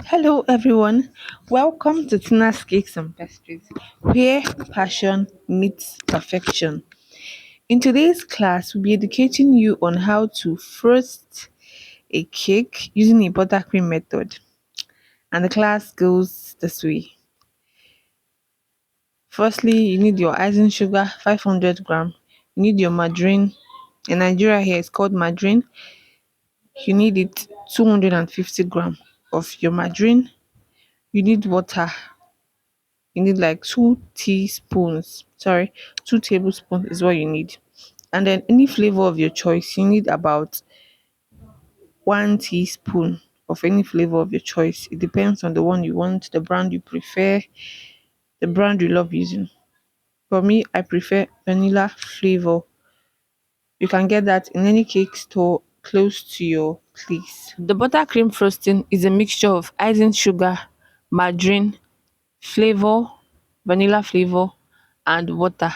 Hello, everyone. Welcome to Tina's Cakes and Pastries, where passion meets perfection. In today's class, we'll be educating you on how to first a cake using a buttercream method. And the class goes this way. Firstly, you need your icing sugar, 500 gram. You need your margarine. In Nigeria, here it's called margarine. You need it 250 gram of your margarine. You need water. You need like 2 teaspoons, sorry, 2 tablespoons is what you need. And then any flavor of your choice, you need about 1 teaspoon of any flavor of your choice. It depends on the one you want, the brand you prefer, the brand you love using. For me, I prefer vanilla flavor. You can get that in any cake store close to your place. The buttercream frosting is a mixture of icing sugar, margarine, flavor, vanilla flavor, and water.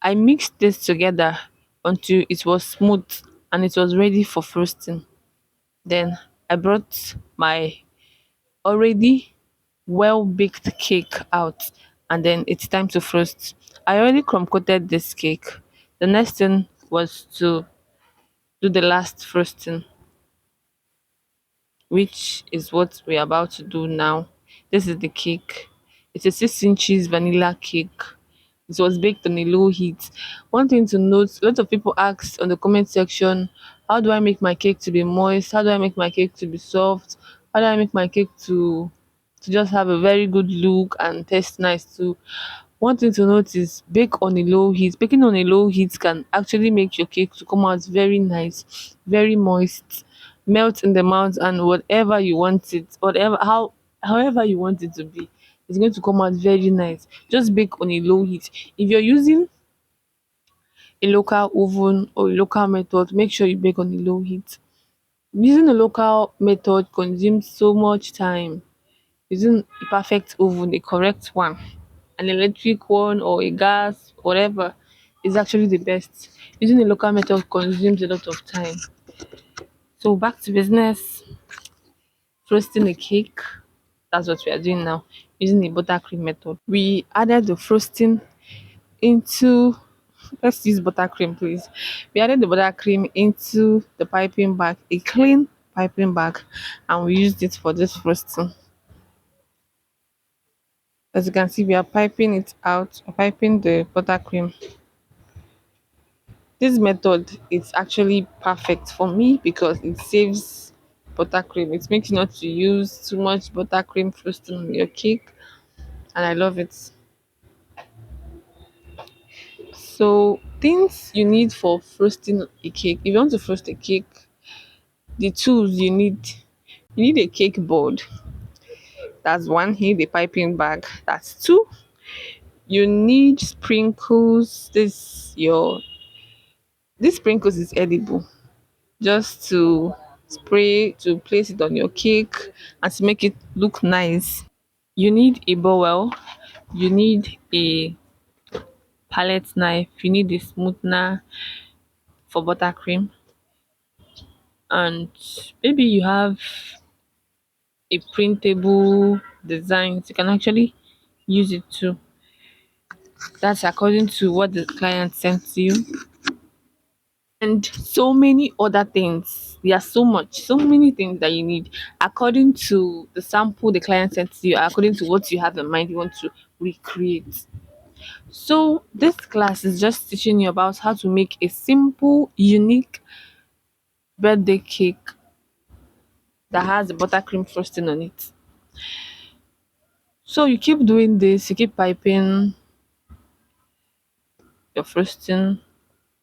I mixed this together until it was smooth and it was ready for frosting. Then I brought my already well baked cake out, and then it's time to frost. I already crumb coated this cake. The next thing was to do the last frosting, which is what we're about to do now. This is the cake. It's a 6 inches vanilla cake. It was baked on a low heat. One thing to note, a lot of people asked on the comment section, how do I make my cake to be moist? How do I make my cake to be soft? How do I make my cake to just have a very good look and taste nice too? One thing to note is bake on a low heat. Baking on a low heat can actually make your cake to come out very nice, very moist, melt in the mouth, and whatever you want it, however you want it to be, it's going to come out very nice. Just bake on a low heat. If you're using a local oven or a local method, make sure you bake on a low heat. Using a local method consumes so much time. Using a perfect oven, a correct one, an electric one or a gas, whatever, is actually the best. Using a local method consumes a lot of time. So back to business. Frosting a cake. That's what we are doing now. Using the buttercream method. We added the frosting into, let's use buttercream please. We added the buttercream into the piping bag, a clean piping bag, and we used it for this frosting. As you can see, we are piping it out, piping the buttercream. This method is actually perfect for me because it saves buttercream. It makes you not to use too much buttercream frosting on your cake, and I love it. So things you need for frosting a cake. If you want to frost a cake, the tools you need a cake board. That's one. You need a piping bag. That's two. You need sprinkles. This sprinkles is edible. Just to spray to place it on your cake and to make it look nice. You need a bowl. You need a palette knife. You need a smoother for buttercream, and maybe you have a printable design. You can actually use it too. That's according to what the client sent to you. And so many other things. There's so many things that you need according to the sample the client sent to you, according to what you have in mind you want to recreate. So this class is just teaching you about how to make a simple, unique birthday cake that has a buttercream frosting on it. So you keep doing this, you keep piping your frosting,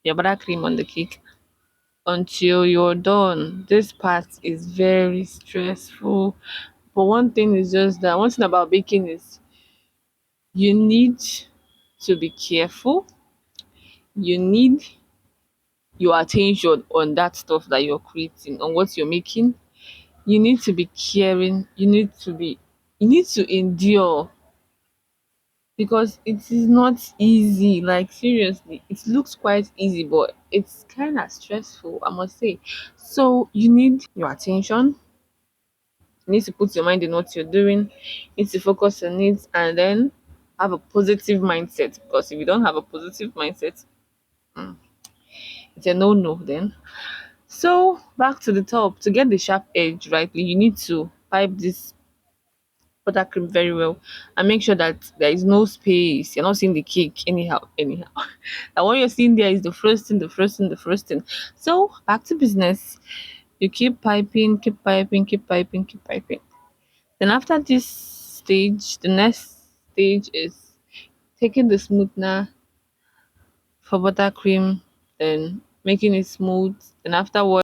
your buttercream on the cake until you're done. This part is very stressful. But one thing is just that one thing about baking is you need to be careful. You need your attention on that stuff that you're creating, on what you're making. You need to be caring. You need to endure because it is not easy. Like seriously, it looks quite easy, but it's kind of stressful, I must say. So you need your attention. You need to put your mind in what you're doing, you need to focus on it, and then have a positive mindset. Because if you don't have a positive mindset, it's a no then. So back to the top. To get the sharp edge rightly, you need to pipe this buttercream very well and make sure that there is no space. You're not seeing the cake anyhow. And what you're seeing there is the frosting. So back to business. You keep piping, keep piping, keep piping, keep piping. Then after this stage, the next stage is taking the smoothener for buttercream, then making it smooth. Then afterwards